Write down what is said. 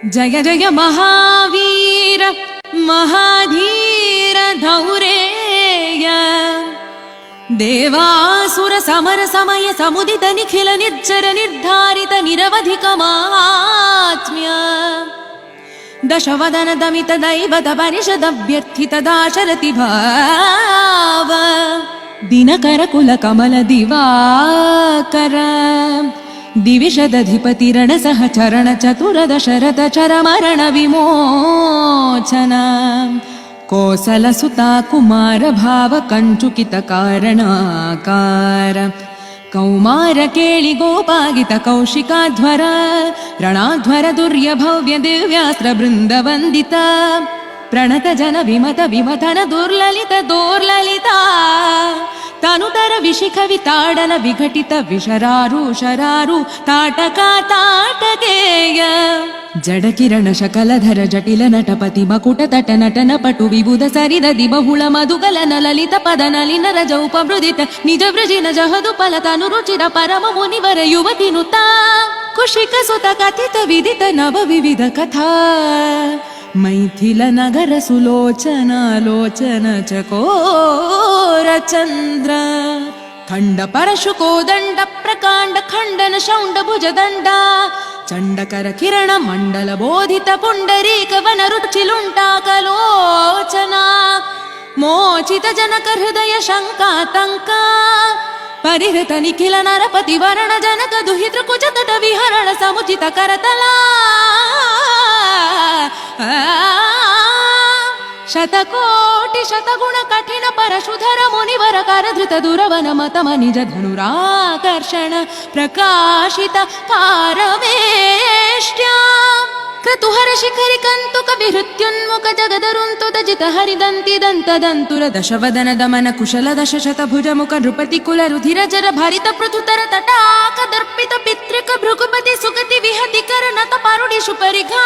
जय जय महावीर महाधीर धौरेय देवासुर समर समय समुदित निखिल निर्जर निर्धारित निरवधिक महात्म्य दशवदन दमित दैवत परिषद अभ्यर्थित दाशरथि भाव दिनकर कुल कमल दिवाकर दिविशदधिपति रण सहचरण चतुर दशरथ चर मरण विमोचन कोसल सुता कुमार भाव कंचुकित कारणाकार कौमार केळि गोपागित कौशिकाध्वर रणाध्वर दुर्य भव्य दिव्यास्त्र बृंद वंदित प्रणत जन विमत विमथन दुर्ललित दोर्ललिता तनुतर विशिख विताडन विघटित विशरारु शरारु ताटका ताटकेय जड किरण शकलधर जटिल नटपति मकुट तट नटन पटु विबुध सरिदधि बहुल मधुगलन ललित पद नलिन रज उपमृदित निज व्रजिन जहदु फलतनु रुचिर परम मुनिवर युवति नुता कुशिक सुत कथित विदित नव विविध कथा मैथिल नगर सुलोचन लोचन चकोर चंद्र खंड परशु कोदंड प्रकांड खंडन शौंड भुज दंड चंडकर किरण मंडल बोधित पुंडरीक वन रुचिलुंटाकलोचना मोचित जनक हृदय शंकातंक परिहृत निखिल नरपति वरण जनक दुहित कुच तट विहरण समुचित करतला शतकोटि शतगुण कठिन परशुधर मुनिवर करधृत दुरवन मतम निज धनुराकर्षण प्रकाशित पारवेष्ट्या क्रतुहर शिखरि कन्तुक विहृत्युन्मुख जगदरुन्तुत जित हरिदन्ति दन्त दन्तुर दशवदन दमन कुशल दश शत भुज मुख नृपति कुल रुधिर जर भरित पृथुतर तटाक दर्पित पितृक भृगुपति सुगति विहति कर नत पारुडिषु परिघा